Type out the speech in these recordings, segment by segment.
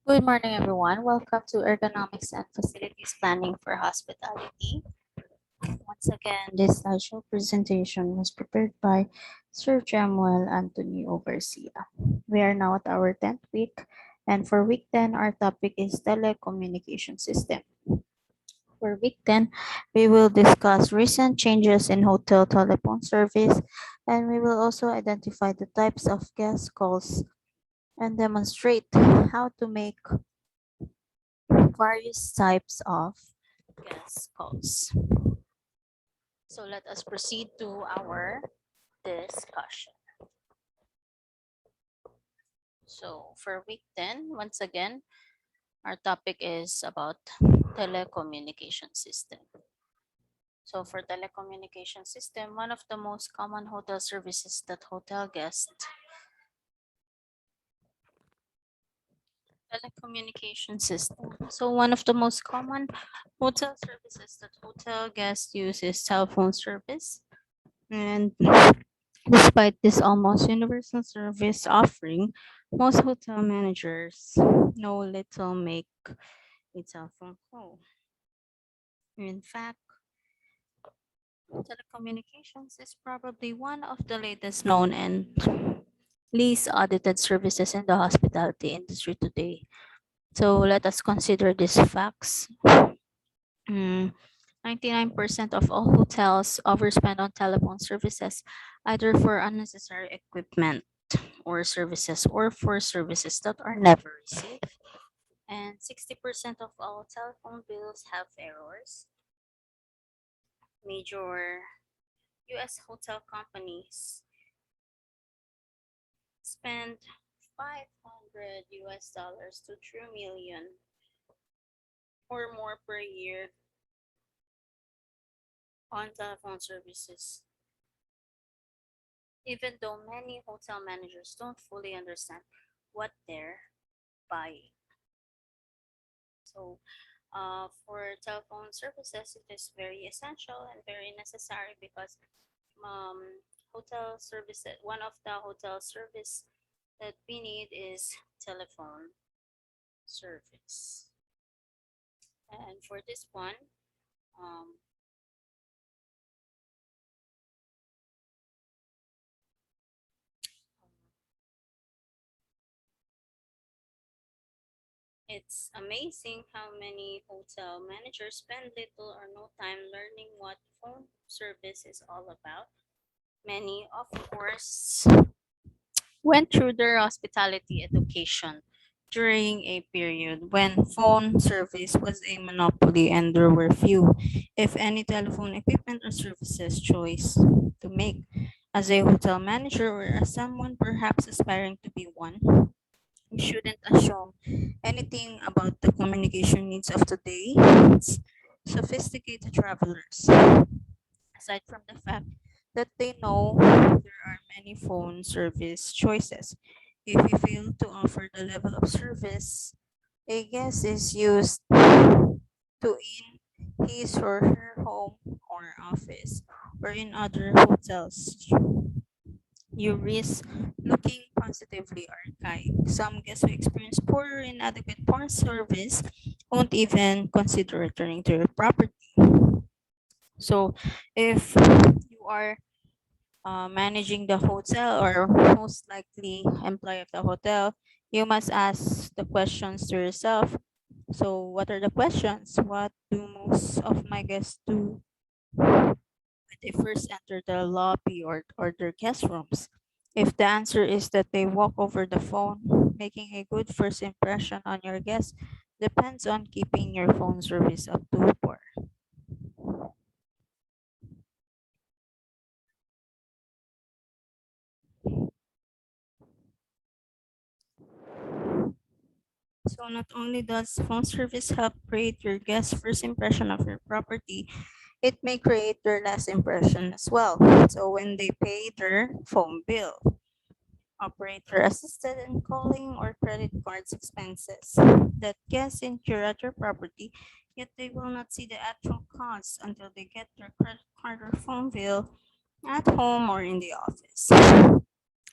Good morning, everyone. Welcome to Ergonomics and Facilities Planning for Hospitality. Once again, this slideshow presentation was prepared by Sir Jamuel Anthony Oversia. We are now at our 10th week, and for week 10, our topic is telecommunication system. For week 10, we will discuss recent changes in hotel telephone service, and we will also identify the types of guest calls and demonstrate how to make various types of guest calls. So let us proceed to our discussion. So for week 10, once again, our topic is about telecommunication system. So for telecommunication system, one of the most common hotel services that hotel guests telecommunication system. So one of the most common hotel services that hotel guests use is telephone service. And despite this almost universal service offering, most hotel managers know little make a telephone call. In fact, telecommunications is probably one of the latest known and least audited services in the hospitality industry today. So let us consider these facts. 99% of all hotels overspend on telephone services, either for unnecessary equipment or services or for services that are never received. And 60% of all telephone bills have errors. Major US hotel companies spend 500 US dollars to 3 million or more per year on telephone services, even though many hotel managers don't fully understand what they're buying. So, for telephone services, it is very essential and very necessary because hotel services, one of the hotel service that we need is telephone service. And for this one, um, it's amazing how many hotel managers spend little or no time learning what phone service is all about. Many, of course, went through their hospitality education during a period when phone service was a monopoly and there were few, if any, telephone equipment or services choice to make. As a hotel manager or as someone perhaps aspiring to be one, you shouldn't assume anything about the communication needs of today's sophisticated travelers, aside from the fact that they know there are many phone service choices. If you fail to offer the level of service a guest is used to in his or her home or office or in other hotels, you risk looking positively archaic. Some guests who experience poor or inadequate phone service won't even consider returning to your property. So if you are managing the hotel or most likely employee of the hotel, you must ask the questions to yourself. So what are the questions? What do most of my guests do when they first enter the lobby or their guest rooms? If the answer is that they walk over the phone, making a good first impression on your guests depends on keeping your phone service up to par. So not only does phone service help create your guest's first impression of your property, it may create their last impression as well. So when they pay their phone bill, operator assisted in calling or credit cards expenses, that guests incur at your property, yet they will not see the actual cost until they get their credit card or phone bill at home or in the office.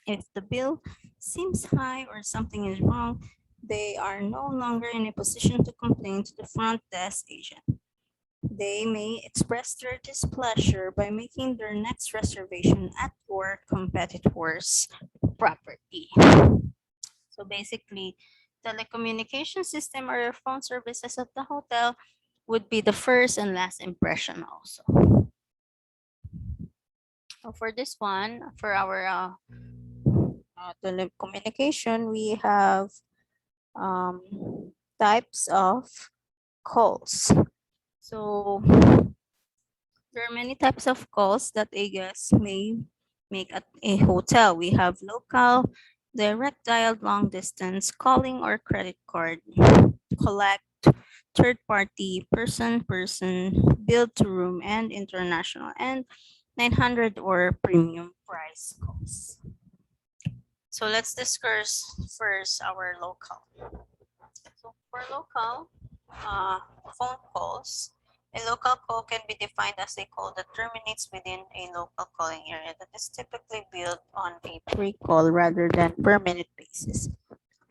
If the bill seems high or something is wrong, They are no longer in a position to complain to the front desk agent. They may express their displeasure by making their next reservation at your competitor's property. So basically, telecommunication system or your phone services at the hotel would be the first and last impression also. So for this one, for our telecommunication, we have um, types of calls. So there are many types of calls that a guest may make at a hotel. We have local, direct dial, long distance, calling or credit card, collect, third party, person, build to room, and international, and 900 or premium price calls. So let's discuss first our local. So for local phone calls, a local call can be defined as a call that terminates within a local calling area that is typically built on a pre-call rather than per minute basis.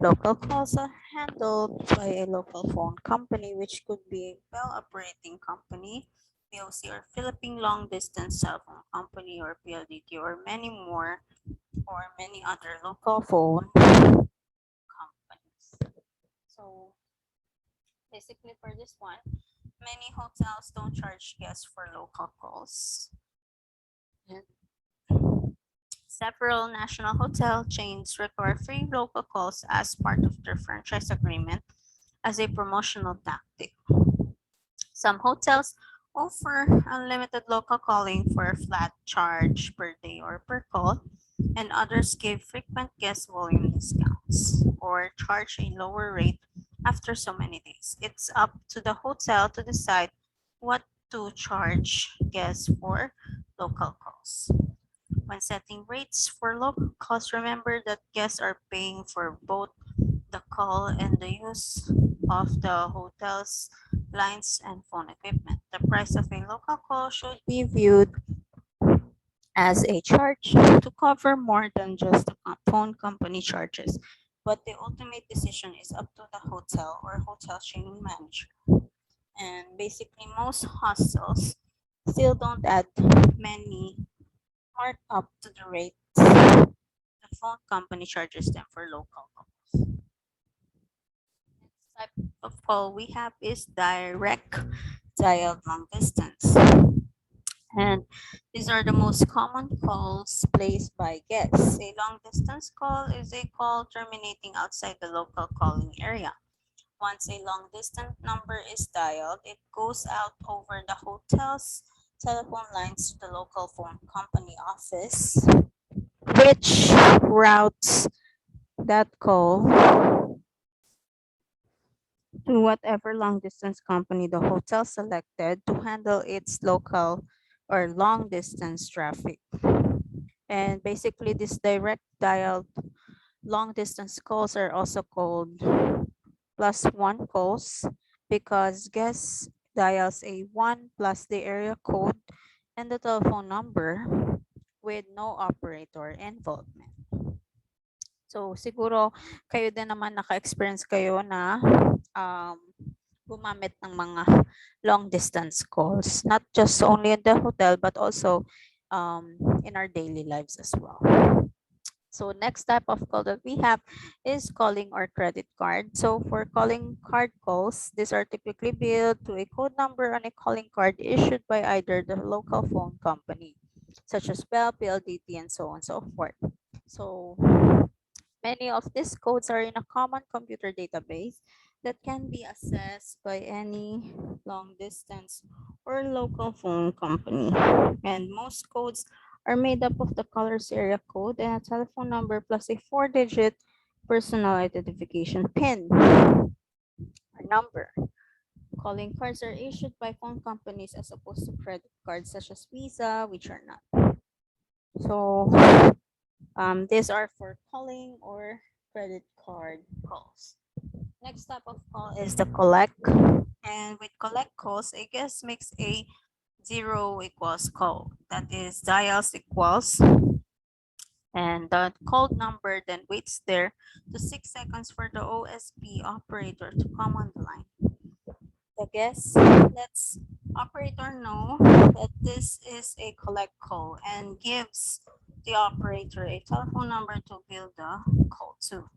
Local calls are handled by a local phone company, which could be a Bell Operating Company, POC, or Philippine Long Distance Cell Phone Company, or PLDT, or many more, or many other local phone companies. So basically for this one, many hotels don't charge guests for local calls. And several national hotel chains require free local calls as part of their franchise agreement as a promotional tactic. Some hotels offer unlimited local calling for a flat charge per day or per call, and others give frequent guest volume discounts or charge a lower rate after so many days. It's up to the hotel to decide what to charge guests for local calls. When setting rates for local calls, remember that guests are paying for both the call and the use of the hotel's lines and phone equipment. The price of a local call should be viewed as a charge to cover more than just the phone company charges. But the ultimate decision is up to the hotel or hotel chain manager. And basically, most hostels still don't add many markup to the rate the phone company charges them for local calls. Next type of call we have is direct dial long distance. And these are the most common calls placed by guests. A long distance call is a call terminating outside the local calling area. Once a long distance number is dialed, it goes out over the hotel's telephone lines to the local phone company office, which routes that call to whatever long distance company the hotel selected to handle its local or long distance traffic. And basically, this direct dial long distance calls are also called plus one calls because guest dials a one plus the area code and the telephone number with no operator involvement. So siguro kayo din naman naka-experience kayo na um, gumamit ng mga long distance calls, not just only in the hotel but also in our daily lives as well. So next type of call that we have is calling or credit card. So for calling card calls, these are typically billed to a code number on a calling card issued by either the local phone company, such as Bell, PLDT, and so on and so forth. So many of these codes are in a common computer database that can be accessed by any long distance or local phone company. And most codes are made up of the caller's area code and a telephone number plus a 4-digit personal identification PIN or number. Calling cards are issued by phone companies as opposed to credit cards such as Visa, which are not. So these are for calling or credit card calls. Next type of call is the collect. And with collect calls, a guest makes a zero equals call. That is dials equals And the called number then waits there to 6 seconds for the OSP operator to come on the line. The guest lets operator know that this is a collect call and gives the operator a telephone number to bill the call to.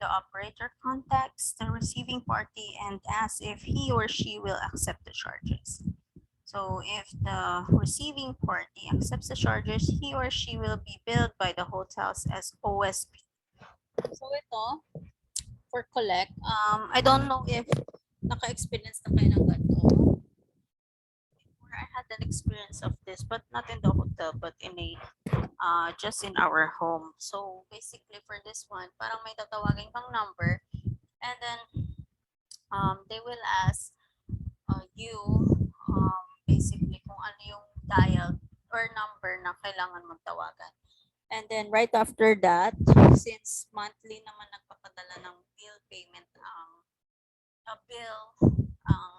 The operator contacts the receiving party and asks if he or she will accept the charges. So if the receiving party accepts the charges, he or she will be billed by the hotels as OSP. So ito, for collect, I don't know if naka-experience na kayo ng ganito. Before I had an experience of this, but not in the hotel, but in a just in our home. So basically for this one, parang may tatawagin kang number, and then they will ask you basically kung ano yung dial or number na kailangan mong tawagan. And then right after that, since monthly naman nagpapadala ng bill payment ang bill ang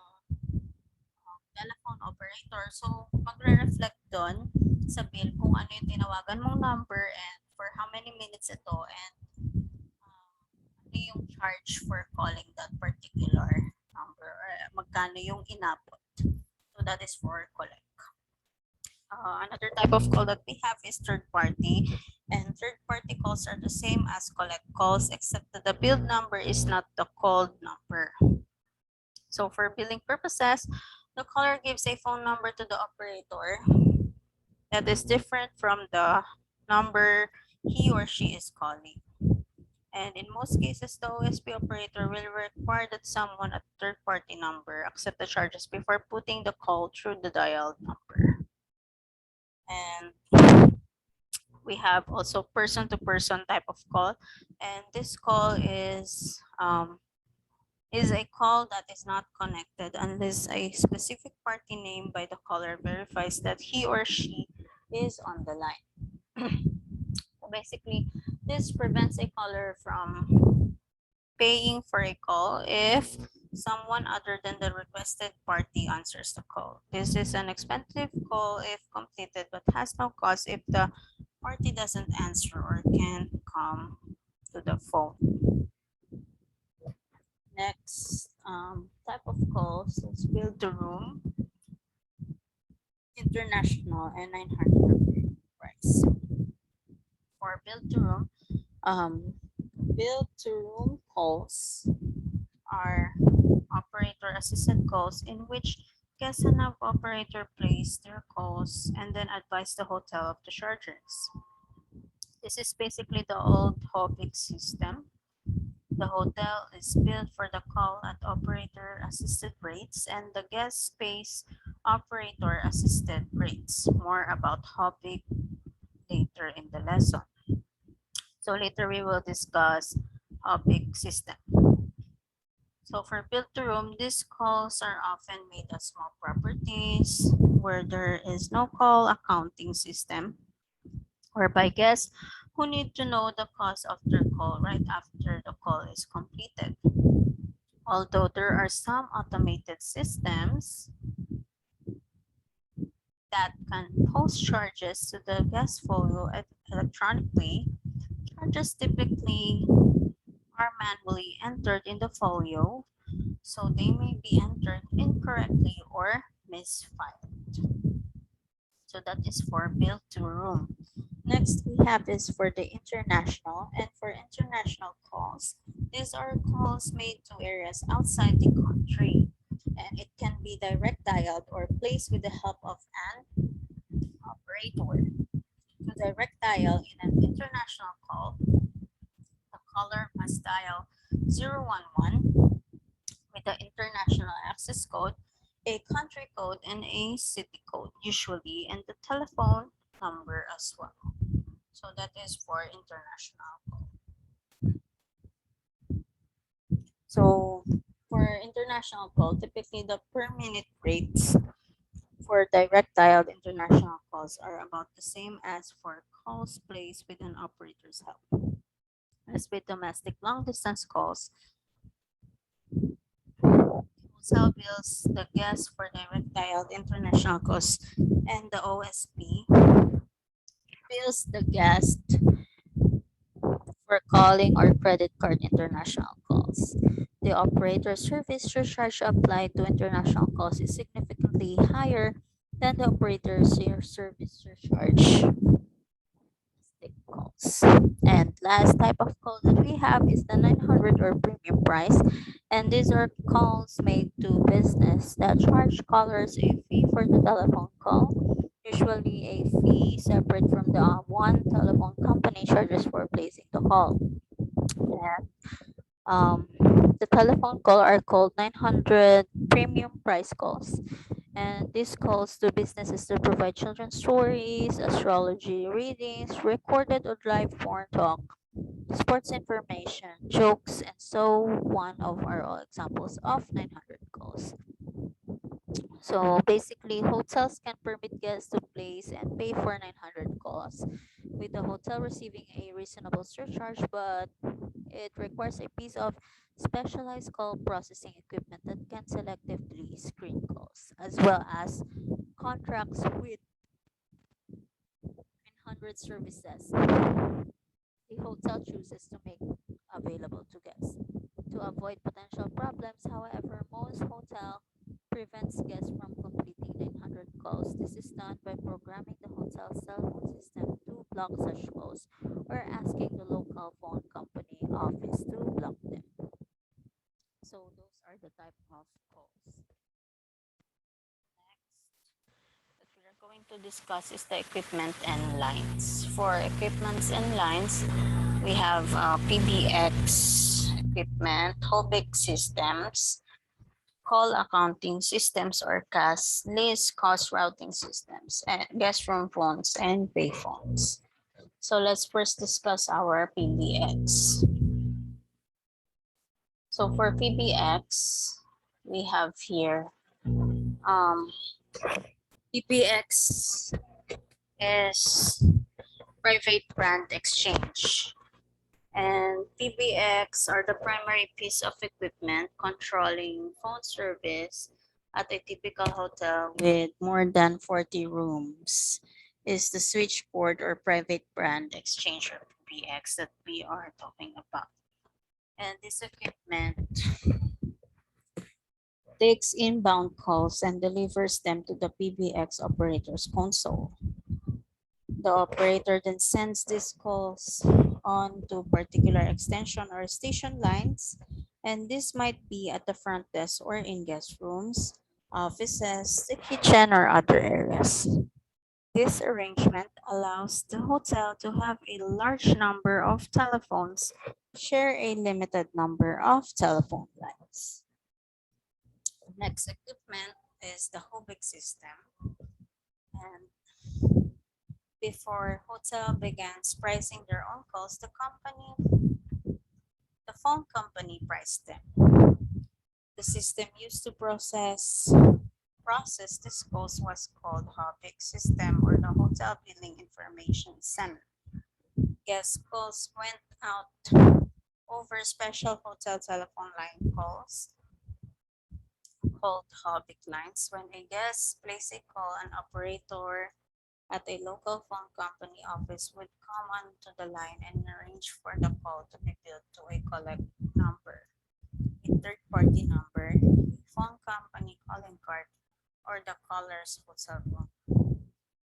telephone operator, so magre-reflect doon sa bill kung ano yung tinawagan mong number and for how many minutes ito and ano yung charge for calling that particular number or magkano yung inabot. So that is for collect. Another type of call that we have is third party, and third party calls are the same as collect calls except that the billed number is not the called number. So for billing purposes, the caller gives a phone number to the operator that is different from the number he or she is calling. And in most cases, the OSP operator will require that someone at third-party number accept the charges before putting the call through the dialed number. And we have also person-to-person type of call, and this call is a call that is not connected unless a specific party name by the caller verifies that he or she is on the line. So basically, this prevents a caller from paying for a call if someone other than the requested party answers the call. This is an expensive call if completed but has no cost if the party doesn't answer or can't come to the phone. Next type of calls is build to room, international, and 900 price. For build to room calls are operator assisted calls in which guests and have operator place their calls and then advise the hotel of the charges. This is basically the old Hobbit system. The hotel is billed for the call at operator assisted rates and the guest pays operator assisted rates. More about Hobbit later in the lesson. So later we will discuss Hobbit system. So for build to room, these calls are often made at small properties where there is no call accounting system, whereby guests who need to know the cost of their call right after the call is completed. Although there are some automated systems that can post charges to the guest folio electronically, charges typically are manually entered in the folio, so they may be entered incorrectly or misfiled. So that is for build to room. Next, we have is for the international, and for international calls, these are calls made to areas outside the country, and it can be direct dialed or placed with the help of an operator. To direct dial in an international call, the caller must dial 011 with the international access code, a country code, and a city code, usually, and the telephone number as well. So that is for international call. So for international call, typically the per minute rates for direct dialed international calls are about the same as for calls placed with an operator's help. As with domestic long distance calls, hotel bills the guest for direct dialed international calls, and the OSP bills the guest for calling or credit card international calls. The operator service surcharge applied to international calls is significantly higher than the operator's service surcharge domestic calls. And last type of call that we have is the 900 or premium price. And these are calls made to business that charge callers a fee for the telephone call, usually a fee separate from the one telephone company charges for placing the call. And the telephone call are called 900 premium price calls. And these calls to businesses to provide children's stories, astrology readings, recorded or live phone talk, sports information, jokes, and so one of are all examples of 900 calls. So basically, hotels can permit guests to place and pay for 900 calls, with the hotel receiving a reasonable surcharge, but it requires a piece of specialized call processing equipment that can selectively screen calls, as well as contracts with 900 services the hotel chooses to make available to guests. To avoid potential problems, however, most hotel prevents guests from completing 900 calls. This is done by programming the hotel's cell phone system to block such calls or asking the local phone company office to block them. So those are the type of calls. What we are going to discuss is the equipment and lines. For equipments and lines, we have PBX equipment, Hobik systems, call accounting systems or CAS, list cost routing systems, and guest room phones and pay phones. So let's first discuss our PBX. So for PBX, we have here um, PBX is private brand exchange. And PBX are the primary piece of equipment controlling phone service at a typical hotel with more than 40 rooms. Is the switchboard or private brand exchange or PBX that we are talking about. And this equipment takes inbound calls and delivers them to the PBX operator's console. The operator then sends these calls on to particular extension or station lines, and this might be at the front desk or in guest rooms, offices, the kitchen, or other areas. This arrangement allows the hotel to have a large number of telephones share a limited number of telephone lines. Next equipment is the Hobik system, and before hotel begins pricing their own calls, the phone company priced them. The system used to process these calls was called Hobik system or the Hotel Billing Information Center. Guest calls went out over special hotel telephone line calls called Hobik lines. When a guest placed a call, an operator at a local phone company office would come onto the line and arrange for the call to be billed to a collect number, a third party number, a phone company calling card, or the caller's hotel room.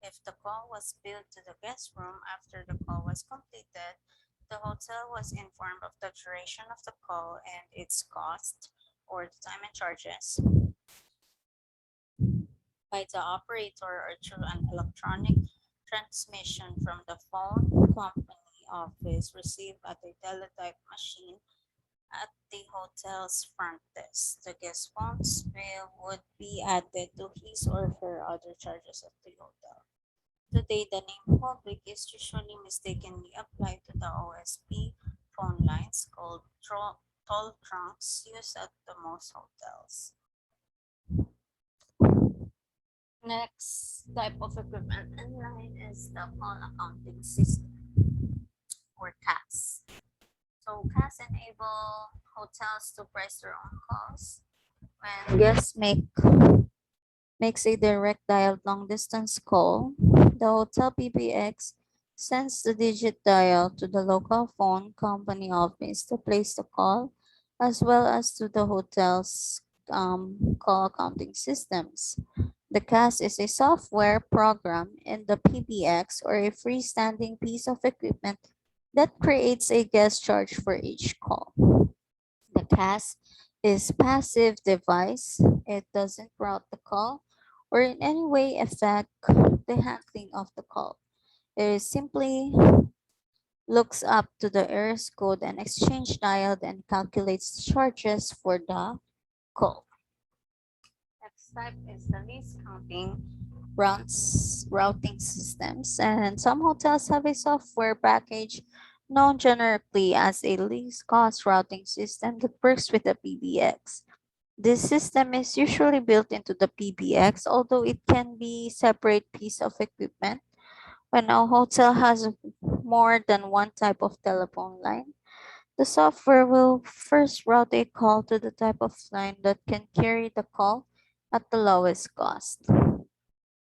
If the call was billed to the guest room after the call was completed, the hotel was informed of the duration of the call and its cost or the time and charges by the operator or through an electronic transmission from the phone company office received at a teletype machine at the hotel's front desk. The guest phone's bill would be added to his or her other charges at the hotel. Today, the name public is usually mistakenly applied to the OSP phone lines called toll trunks used at the most hotels. Next type of equipment in line is the call accounting system or CAS. So CAS enable hotels to price their own calls. When guests makes a direct dialed long distance call, the hotel PBX sends the digit dial to the local phone company office to place the call, as well as to the hotel's call counting systems. The CAS is a software program in the PBX or a freestanding piece of equipment that creates a guest charge for each call. The CAS is passive device. It doesn't route the call or in any way affect the handling of the call. It is simply looks up to the errors code and exchange dialed and calculates charges for the call. Next type is the least counting routing systems, and some hotels have a software package known generically as a least cost routing system that works with the PBX. This system is usually built into the PBX, although it can be separate piece of equipment. When a hotel has more than one type of telephone line, the software will first route a call to the type of line that can carry the call at the lowest cost.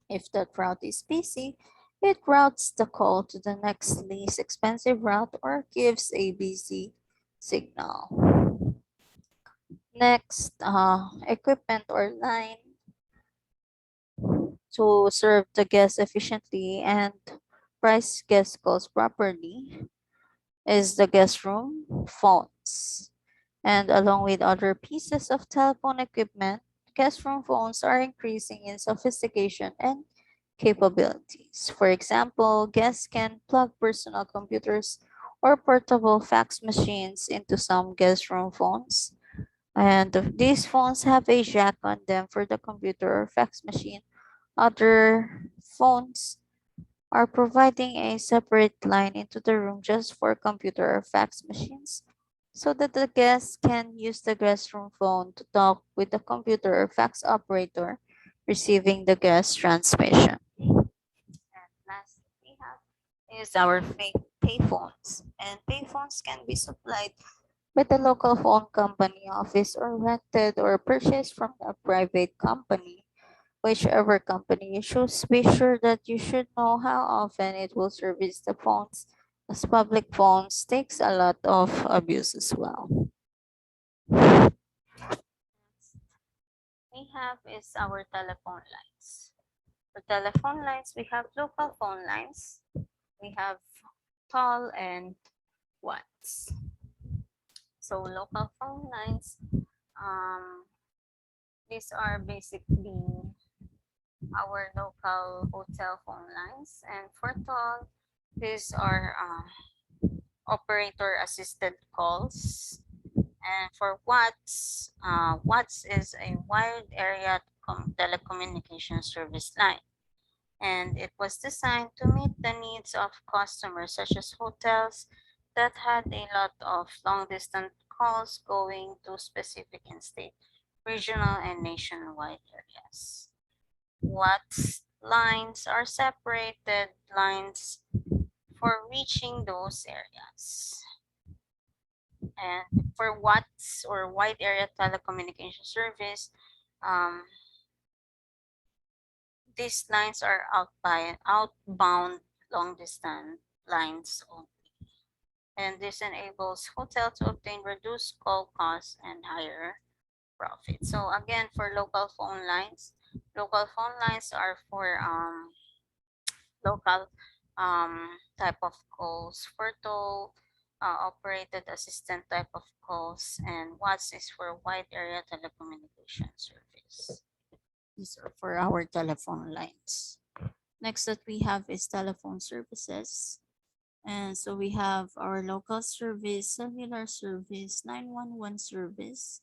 If that route is busy, it routes the call to the next least expensive route or gives a busy signal. Next, equipment or line to serve the guest efficiently and price guest calls properly is the guest room phones. And along with other pieces of telephone equipment, guest room phones are increasing in sophistication and capabilities. For example, guests can plug personal computers or portable fax machines into some guest room phones. And these phones have a jack on them for the computer or fax machine. Other phones are providing a separate line into the room just for computer or fax machines so that the guests can use the guest room phone to talk with the computer or fax operator receiving the guest transmission. And last we have is our payphones. And payphones can be supplied by the local phone company office or rented or purchased from a private company. Whichever company you choose, be sure that you should know how often it will service the phones, as public phones takes a lot of abuse as well. Next we have is our telephone lines. For telephone lines, we have local phone lines. We have tall and watts. So local phone lines, um, these are basically our local hotel phone lines. And for tall, these are operator assisted calls. And for watts, watts is a wide area telecommunication service line. And it was designed to meet the needs of customers such as hotels that had a lot of long distance calls going to specific in-state, regional, and nationwide areas. Watts lines are separated lines for reaching those areas. And for watts or wide area telecommunication service, um, these lines are outbound long distance lines only. And this enables hotel to obtain reduced call costs and higher profit. So again, for local phone lines are for local type of calls, for toll operated assistant type of calls, and WATS is for wide area telecommunication service. These are for our telephone lines. Next that we have is telephone services. And so we have our local service, cellular service, 911 service,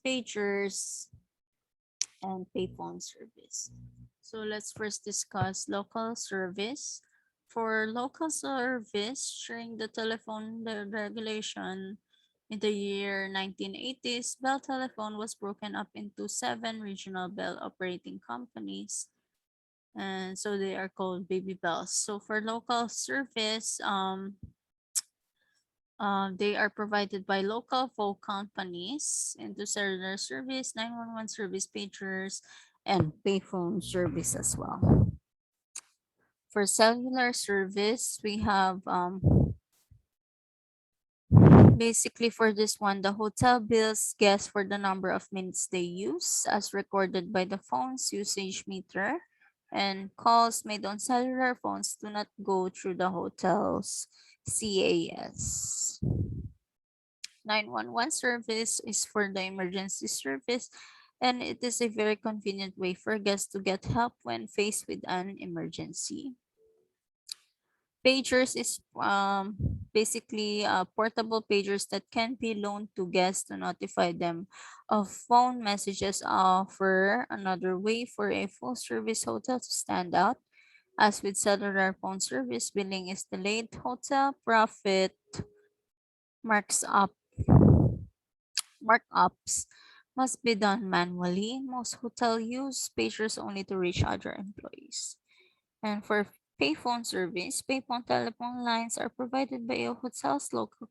pagers, and payphone service. So let's first discuss local service. For local service, during the telephone regulation in the year 1980s, Bell Telephone was broken up into 7 regional Bell operating companies. And so they are called baby bells. So for local service, they are provided by local phone companies into cellular service, 911 service, pagers, and payphone service as well. For cellular service, we have basically for this one, the hotel bills guests for the number of minutes they use as recorded by the phone's usage meter, and calls made on cellular phones do not go through the hotel's CAS. 911 service is for the emergency service, and it is a very convenient way for guests to get help when faced with an emergency. Pagers is basically portable pagers that can be loaned to guests to notify them of phone messages. Offer another way for a full service hotel to stand out. As with cellular phone service, billing is delayed. Hotel profit marks up markups must be done manually. Most hotel use pagers only to reach other employees. And for payphone service, payphone telephone lines are provided by a hotel's local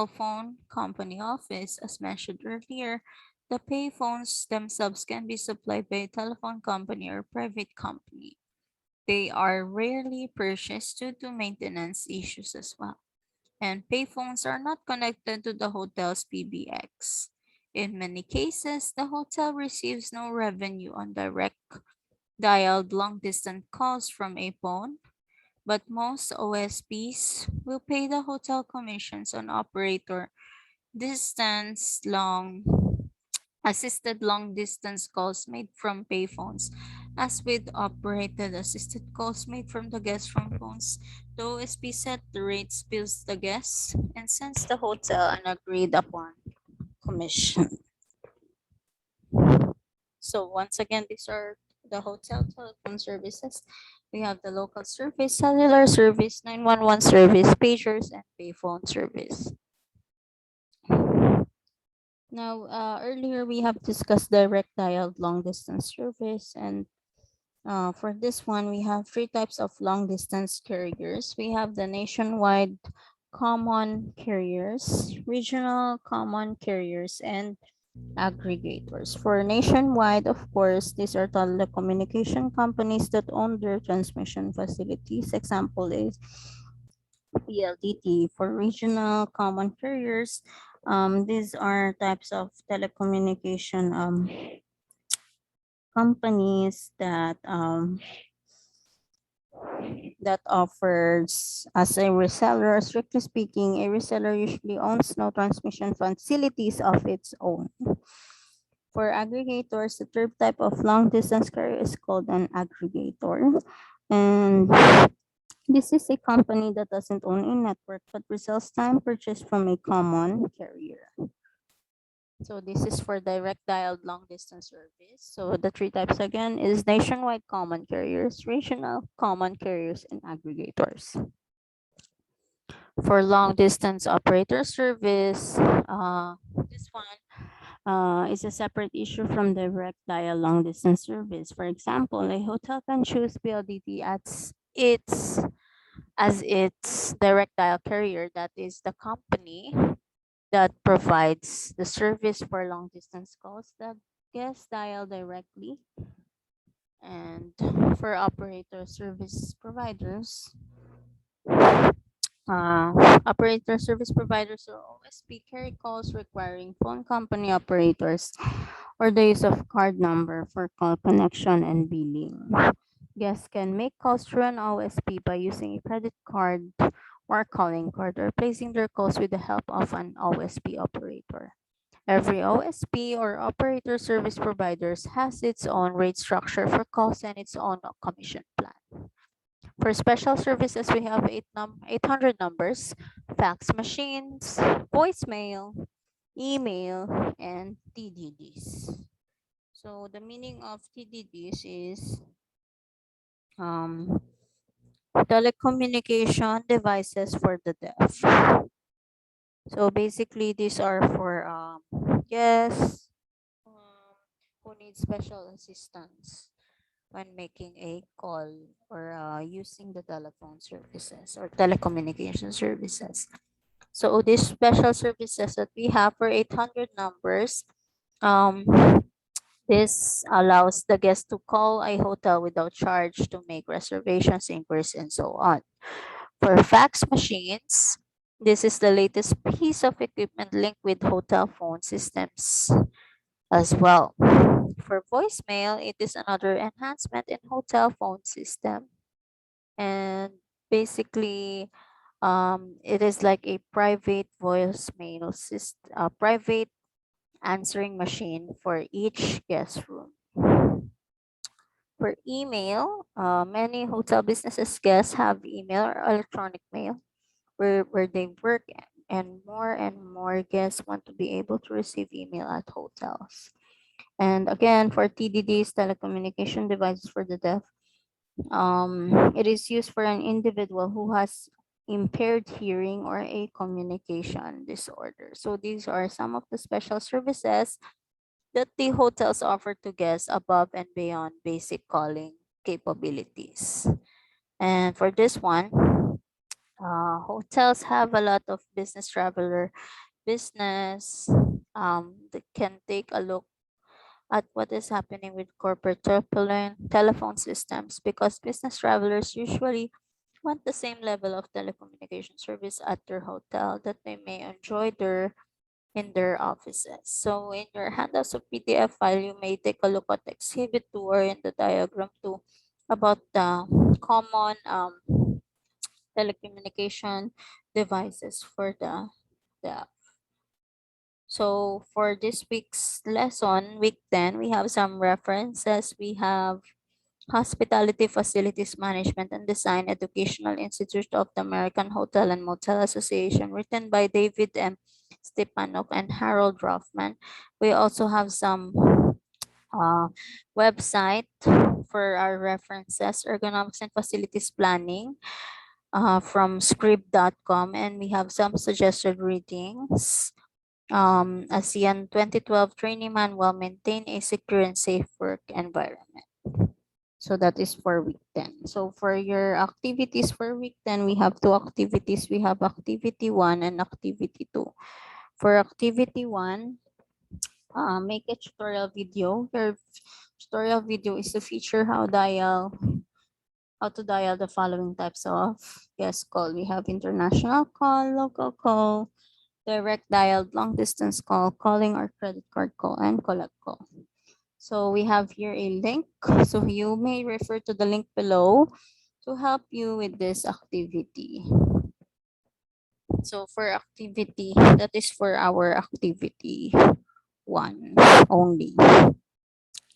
phone company office. As mentioned earlier, the payphones themselves can be supplied by a telephone company or private company. They are rarely purchased due to maintenance issues as well. And payphones are not connected to the hotel's PBX. In many cases, the hotel receives no revenue on direct dialed long distance calls from a phone, but most OSPs will pay the hotel commissions on operator distance long assisted long distance calls made from payphones. As with operated assisted calls made from the guest phone phones, the OSP set the rates, bills the guests, and sends the hotel an agreed upon commission. So once again, these are the hotel telephone services. We have the local service, cellular service, 911 service, pagers, and payphone service. Now, earlier we have discussed direct dialed long distance service, and for this one, we have three types of long distance carriers. We have the nationwide common carriers, regional common carriers, and aggregators. For nationwide, of course, these are telecommunication companies that own their transmission facilities. Example is PLDT. For regional common carriers, these are types of telecommunication companies that offers as a reseller. Strictly speaking, a reseller usually owns no transmission facilities of its own. For aggregators, the third type of long distance carrier is called an aggregator. And this is a company that doesn't own a network but resells time purchased from a common carrier. So this is for direct dialed long distance service. So the three types again is nationwide common carriers, regional common carriers, and aggregators. For long distance operator service, this one is a separate issue from direct dial long distance service. For example, a hotel can choose PLDT as its direct dial carrier, that is the company that provides the service for long distance calls that guests dial directly. And for operator service providers, operator service providers or OSP carry calls requiring phone company operators or the use of card number for call connection and billing. Guests can make calls through an OSP by using a credit card or calling card or placing their calls with the help of an OSP operator. Every OSP or operator service providers has its own rate structure for calls and its own commission plan. For special services, we have 800 numbers, fax machines, voicemail, email, and TDDs. So the meaning of TDDs is um, telecommunication devices for the deaf. So basically, these are for yes, who need special assistance when making a call or using the telephone services or telecommunication services. So these special services that we have for 800 numbers, um, This allows the guest to call a hotel without charge to make reservations, inquiries, and so on. For fax machines, this is the latest piece of equipment linked with hotel phone systems as well. For voicemail, it is another enhancement in hotel phone system. And basically, it is like a private voicemail system, a private answering machine for each guest room. For email, many hotel businesses guests have email or electronic mail where they work, and more guests want to be able to receive email at hotels. And again, for TDDs, telecommunication devices for the deaf, it is used for an individual who has impaired hearing or a communication disorder. So these are some of the special services that the hotels offer to guests above and beyond basic calling capabilities. And for this one, hotels have a lot of business traveler business. They can take a look at what is happening with corporate telephone systems because business travelers usually want the same level of telecommunication service at their hotel that they may enjoy in their offices. So in your handouts of PDF file, you may take a look at Exhibit 2 or in the diagram 2 about the common telecommunication devices for the so for this week's lesson, week 10, we have some references. We have Hospitality Facilities Management and Design Educational Institute of the American Hotel and Motel Association, written by David M. Stepanok and Harold Rothman. We also have some uh, website for our references, Ergonomics and Facilities Planning from scrib.com, and we have some suggested readings. ASEAN 2012 Training Manual, Maintain a Secure and Safe Work Environment. So that is for week 10. So for your activities for week 10, we have two activities. We have activity 1 and activity 2. For activity 1, make a tutorial video. Your tutorial video is to feature how to dial the following types of guest call. We have international call, local call, direct dialed long distance call, calling or credit card call, and collect call. So we have here a link. So you may refer to the link below to help you with this activity. So for activity, that is for our activity 1 only.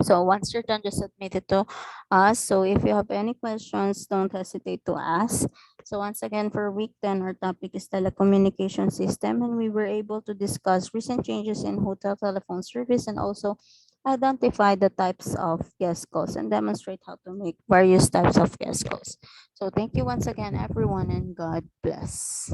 So once you're done, just submit it to us. So if you have any questions, don't hesitate to ask. So once again, for week 10, our topic is telecommunication system, and we were able to discuss recent changes in hotel telephone service and also identify the types of guest calls and demonstrate how to make various types of guest calls. So thank you once again, everyone, and God bless.